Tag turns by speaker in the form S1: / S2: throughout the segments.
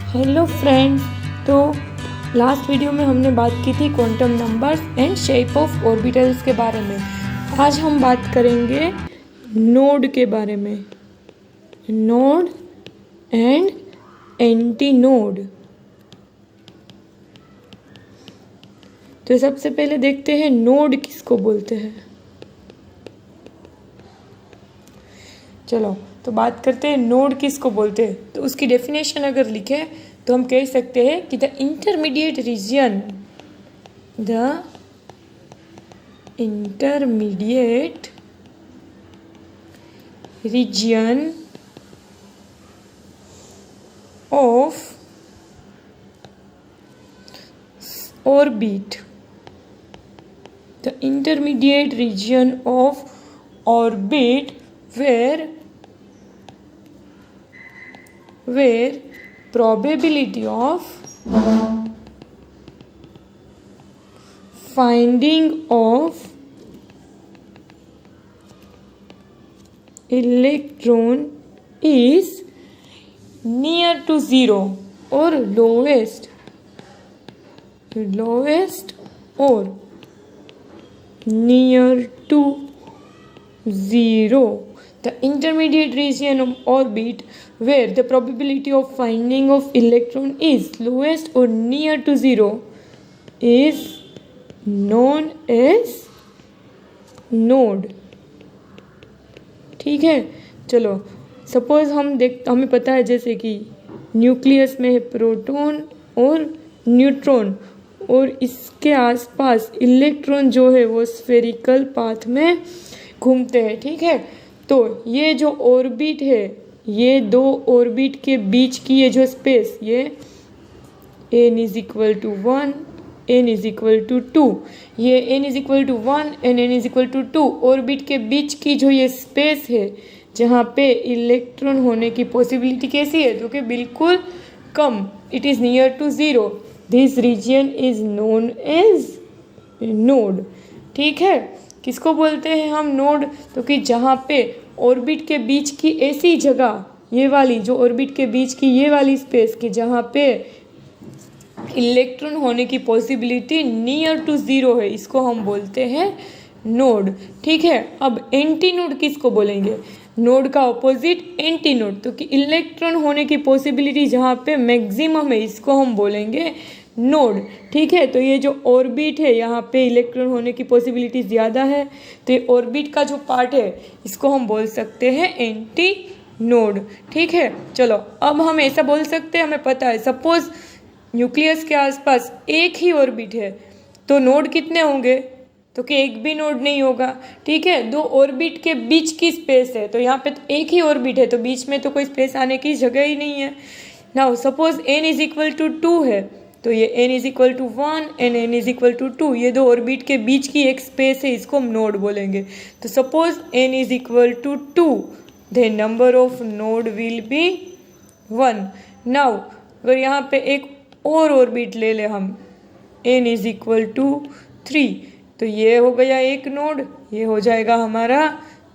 S1: Hello friends. तो last video में हमने बात की थी quantum numbers and shape of orbitals के बारे में। आज हम बात करेंगे नोड के बारे में, नोड एंड एंटी नोड। तो सबसे पहले देखते हैं नोड किसको बोलते हैं। चलो तो बात करते हैं नोड किसको बोलते हैं। तो उसकी डेफिनेशन अगर लिखे तो हम कह सकते हैं कि the intermediate region, the intermediate region of orbit, the intermediate region of orbit where probability of finding of electron is near to zero or lowest or near to zero. The intermediate region of orbit where the probability of finding of electron is lowest or near to zero is known as node। ठीक है, चलो suppose हमें पता है जैसे कि nucleus में है प्रोटॉन और न्यूट्रॉन और इसके आसपास इलेक्ट्रॉन जो है वो स्फेरिकल पाथ में घूमते हैं। ठीक है, तो ये जो ऑर्बिट है, ये दो ऑर्बिट के बीच की ये जो स्पेस, ये n is equal to 1, n is equal to 2, ये n is equal to 1 and n is equal to 2 orbit के बीच की जो ये स्पेस है जहाँ पे इलेक्ट्रॉन होने की पॉसिबिलिटी कैसी है, तो कि बिल्कुल कम, it is near to zero. This region is known as node. ठीक है, किसको बोलते हैं हम नोड, तो कि जहाँ पे ऑर्बिट के बीच की ऐसी जगह, ये वाली जो ऑर्बिट के बीच की ये वाली स्पेस की जहाँ पे इलेक्ट्रॉन होने की पॉसिबिलिटी नियर टू ज़ीरो है, इसको हम बोलते हैं नोड। ठीक है, अब एंटी नोड किसको बोलेंगे, नोड का ऑपोजिट एंटी नोड, तो कि इलेक्ट्रॉन होने की पॉसिबिलिटी जहाँ पे मैक्सिमम है, इसको हम बोलेंगे नोड। ठीक है, तो ये जो ऑर्बिट है यहाँ पे इलेक्ट्रॉन होने की पॉसिबिलिटी ज़्यादा है, तो ये ऑर्बिट का जो पार्ट है इसको हम बोल सकते हैं एंटी नोड। ठीक है, चलो अब हम ऐसा बोल सकते हैं, हमें पता है सपोज न्यूक्लियस के आसपास एक ही ऑर्बिट है तो नोड कितने होंगे, तो कि एक भी नोड नहीं होगा। ठीक है, दो ऑर्बिट के बीच की स्पेस है, तो यहाँ पे तो एक ही ऑर्बिट है तो बीच में तो कोई स्पेस आने की जगह ही नहीं है। Now suppose n is equal to 2 है, तो ये n is equal to 1 and n is equal to 2, ये दो ऑर्बिट के बीच की एक स्पेस है, इसको हम नोड बोलेंगे। तो suppose n is equal to 2, the number of node will be 1। Now अगर यहाँ पे एक और ऑर्बिट ले ले हम, n इज इक्वल टू 3, तो ये हो गया एक नोड, ये हो जाएगा हमारा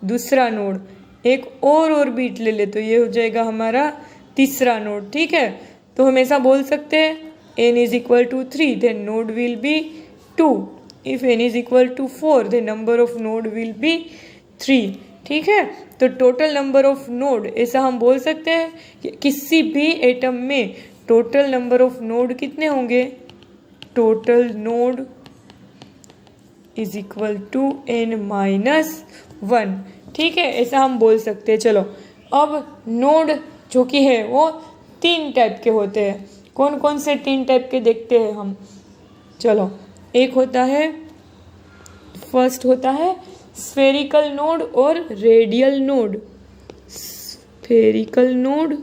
S1: दूसरा नोड। एक और ऑर्बिट ले ले तो ये हो जाएगा हमारा तीसरा नोड। ठीक है, तो हम ऐसा बोल सकते हैं n is equal to 3, then node will be 2। If n is equal to 4, the number of node will be 3। ठीक है, तो टोटल नंबर ऑफ नोड ऐसा हम बोल सकते हैं कि किसी भी एटम में टोटल नंबर ऑफ नोड कितने होंगे, total node is equal to n minus 1। ठीक है, ऐसा हम बोल सकते हैं। चलो अब नोड जो कि है वो 3 टाइप के होते हैं। कौन कौन से 3 टाइप के देखते हैं हम। चलो, एक होता है, फर्स्ट होता है स्फेरिकल नोड और रेडियल नोड। स्फेरिकल नोड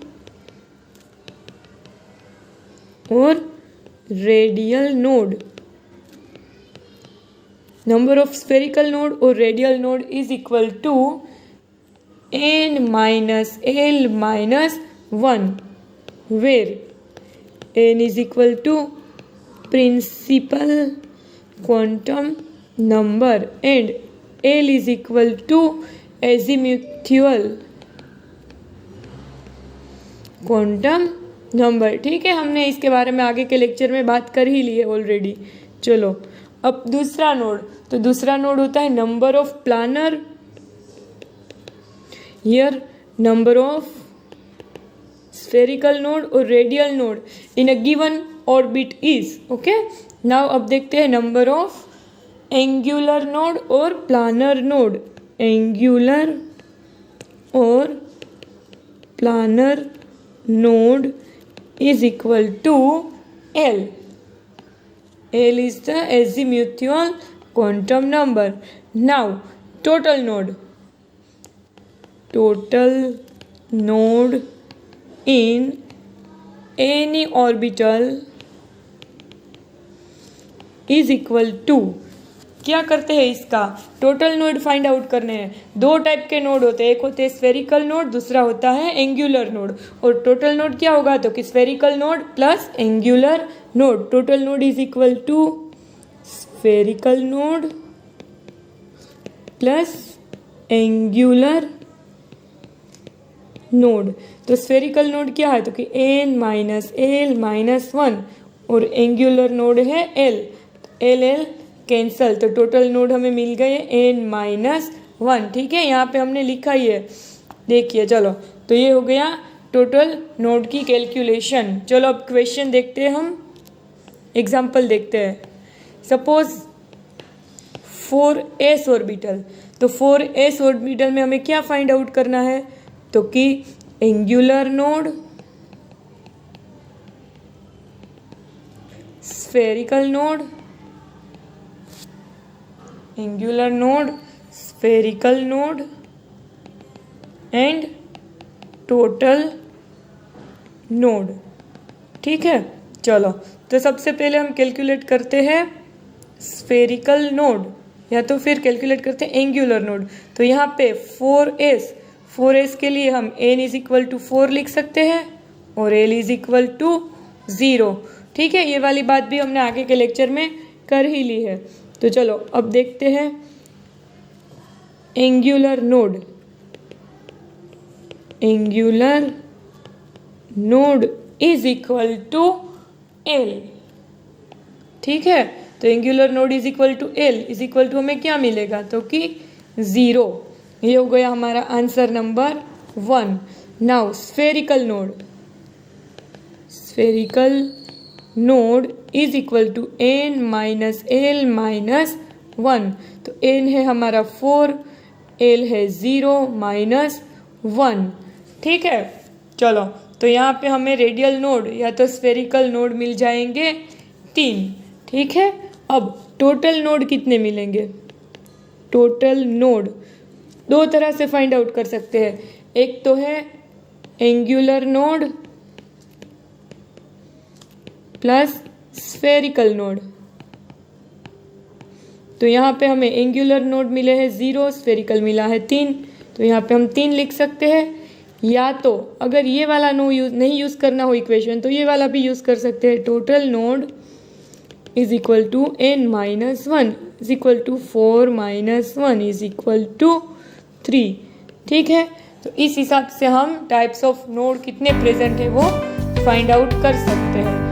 S1: और radial node. Number of spherical node or radial node is equal to n minus l minus 1, where n is equal to principal quantum number and l is equal to azimuthal quantum number. ठीक है, हमने इसके बारे में आगे के lecture में बात कर ही ली है ऑलरेडी। चलो अब दूसरा नोड, तो दूसरा नोड होता है number of planar, here number of spherical node और radial node in a given orbit is. Okay, now अब देखते हैं नंबर ऑफ एंगुलर नोड और प्लानर नोड। एंगुलर और planar node is equal to L. L is the azimuthal quantum number. Now total node. Total node in any orbital is equal to, क्या करते हैं इसका total node find out करने हैं। दो type के node होते हैं, एक होते हैं स्फेरिकल नोड, दूसरा होता है एंगुलर नोड। और टोटल नोड क्या होगा, तो कि spherical node plus angular node. Total node is equal to spherical node plus angular node. तो स्फेरिकल नोड क्या है, तो कि n माइनस एल माइनस 1 और एंगुलर नोड है l, एल एल कैंसल, तो टोटल नोड हमें मिल गए n माइनस 1। ठीक है, यहाँ पे हमने लिखा ही है, देखिए। चलो तो ये हो गया टोटल नोड की कैलकुलेशन। चलो अब क्वेश्चन देखते हैं, हम एग्जांपल देखते हैं। सपोज 4s ऑर्बिटल, तो 4s ऑर्बिटल में हमें क्या फाइंड आउट करना है, तो कि angular node, spherical node, angular node, spherical node and total node. ठीक है, चलो तो सबसे पहले हम कैलकुलेट करते हैं स्फेरिकल नोड, या तो फिर कैलकुलेट करते हैं एंगुलर नोड। तो यहाँ पे 4s के लिए हम n इज इक्वल टू 4 लिख सकते हैं और l इज इक्वल टू 0। ठीक है, ये वाली बात भी हमने आगे के लेक्चर में कर ही ली है। तो चलो अब देखते हैं angular node. Angular node is equal to l। ठीक है, तो angular node is equal to l is equal to हमें क्या मिलेगा, तो कि 0। ये हो गया हमारा answer number 1। Now spherical node, spherical node is equal to n minus l minus 1। तो n है हमारा 4, l है 0 माइनस 1। ठीक है, चलो तो यहाँ पे हमें रेडियल नोड या तो स्फेरिकल नोड मिल जाएंगे 3। ठीक है, अब टोटल नोड कितने मिलेंगे, टोटल नोड दो तरह से फाइंड आउट कर सकते हैं। एक तो है angular node plus spherical node. तो यहाँ पे हमें एंगुलर नोड मिले हैं 0, स्फेरिकल मिला है 3, तो यहाँ पे हम 3 लिख सकते हैं। या तो अगर ये वाला नहीं यूज़ करना हो इक्वेशन, तो ये वाला भी यूज़ कर सकते हैं। Total node is equal to n minus 1 is equal to 4 minus 1 is equal to 3। ठीक है, तो इस हिसाब से हम टाइप्स ऑफ नोड कितने प्रेजेंट है वो फाइंड आउट कर सकते हैं।